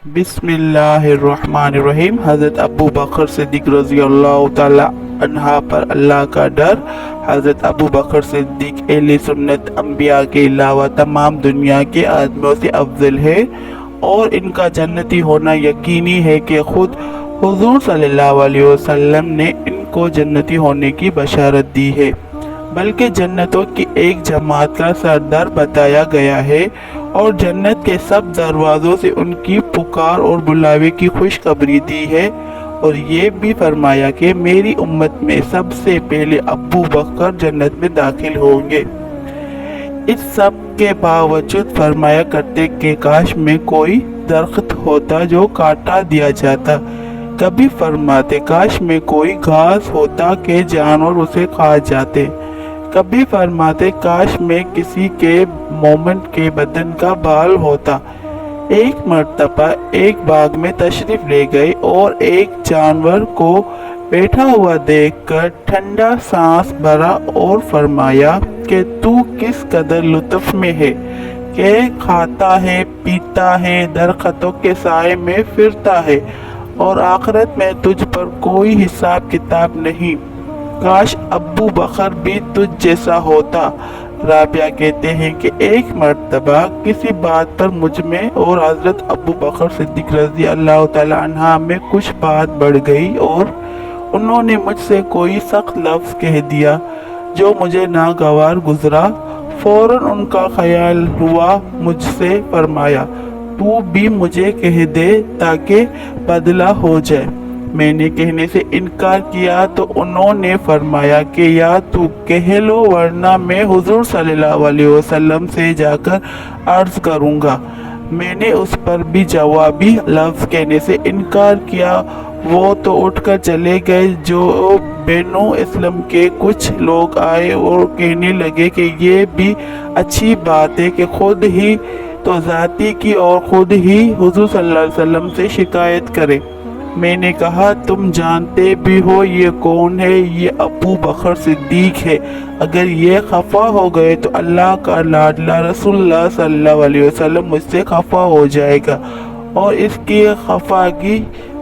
बिस्मिल्लाहिर्रहमानिर्रहीम। हज़रत अबू बकर सिद्दीक़ रज़ी अल्लाह ताला अन्हा पर अल्लाह का डर। हज़रत अबू बकर सिद्दीक़ अहले सुन्नत अंबिया के अलावा तमाम दुनिया के आदमियों से अफजल है और इनका जन्नती होना यकीनी है कि खुद हुज़ूर सल्लल्लाहु अलैहि वसल्लम ने इनको जन्नती होने की बशारत दी है, बल्कि जन्नतों की एक जमात का सरदार बताया गया है और जन्नत के सब दरवाज़ों से उनकी पुकार और बुलावे की खुशखबरी दी है। और ये भी फरमाया कि मेरी उम्मत में सबसे पहले अबू बकर जन्नत में दाखिल होंगे। इस सब के बावजूद फरमाया करते कि काश में कोई दरख्त होता जो काटा दिया जाता। कभी फरमाते काश में कोई घास होता कि जानवर उसे खा जाते। कभी फरमाते काश में किसी के मोमेंट के बदन का बाल होता। एक मर्तबा एक बाग में तशरीफ ले गए और एक जानवर को बैठा हुआ देखकर ठंडा सांस भरा और फरमाया कि तू किस कदर लुत्फ में है कि खाता है, पीता है, दरख्तों के साए में फिरता है और आखिरत में तुझ पर कोई हिसाब किताब नहीं। काश अबू बकर भी तुझ जैसा होता। राबिया कहते हैं कि एक मर्तबा किसी बात पर मुझ में और हजरत अबू बकर सिद्दीक़ रज़ी अल्लाह ताला अन्हा में कुछ बात बढ़ गई और उन्होंने मुझसे कोई सख्त लफ्ज़ कह दिया जो मुझे नागवार गुजरा। फौरन उनका ख्याल हुआ, मुझसे फरमाया तू भी मुझे कह दे ताकि बदला हो जाए। मैंने कहने से इनकार किया तो उन्होंने फरमाया कि या तू कह लो वरना मैं हुजूर सल्लल्लाहु अलैहि वसल्लम से जाकर अर्ज करूंगा। मैंने उस पर भी जवाबी लफ्ज़ कहने से इनकार किया। वो तो उठकर चले गए। जो बेनो इस्लाम के कुछ लोग आए और कहने लगे कि ये भी अच्छी बात है कि खुद ही तो जाती की और खुद ही हुजूर सल्लल्लाहु अलैहि वसल्लम से शिकायत करे। मैंने कहा तुम जानते भी हो ये कौन है, ये अबू बकर सिद्दीक है। अगर ये खफा हो गए तो अल्लाह का लाडला रसूलुल्लाह सल्लल्लाहु अलैहि वसल्लम मुझसे खफा हो जाएगा और इसकी खफागी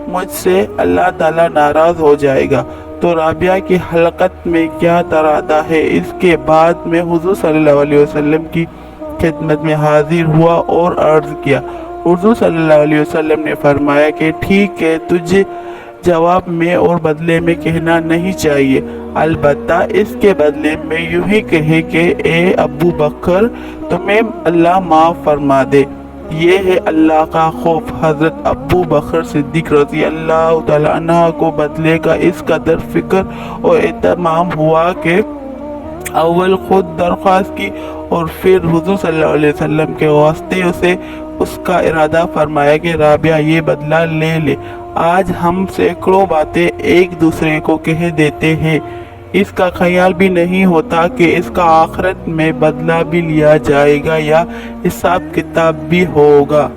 मुझसे अल्लाह ताला नाराज हो जाएगा। तो राबिया की हलकत में क्या तरादा है। इसके बाद मैं हुजूर सल्लल्लाहु अलैहि वसल्लम की खिदमत में हाजिर हुआ और अर्ज किया। हुजूर सल्लल्लाहु अलैहि वसल्लम ने फरमाया कि ठीक है, तुझे जवाब में और बदले में कहना नहीं चाहिए, अलबत्ता इसके बदले में यूं ही कहे कि ए अबू बकर तुम्हें अल्लाह माफ़ फरमा दे। ये है अल्लाह का खौफ। हज़रत अबू बकर सिद्दीक़ रज़ी अल्लाह तआला अन्हा को बदले का इस कदर फिक्र और एहतमाम हुआ कि अव्वल खुद दरख्वास्त की और फिर हुजूर सल्लल्लाहु अलैहि वसल्लम के वास्ते उसे उसका इरादा फरमाया कि राबिया ये बदला ले ले। आज हम सैकड़ों बातें एक दूसरे को कह देते हैं, इसका ख्याल भी नहीं होता कि इसका आखिरत में बदला भी लिया जाएगा या हिसाब किताब भी होगा।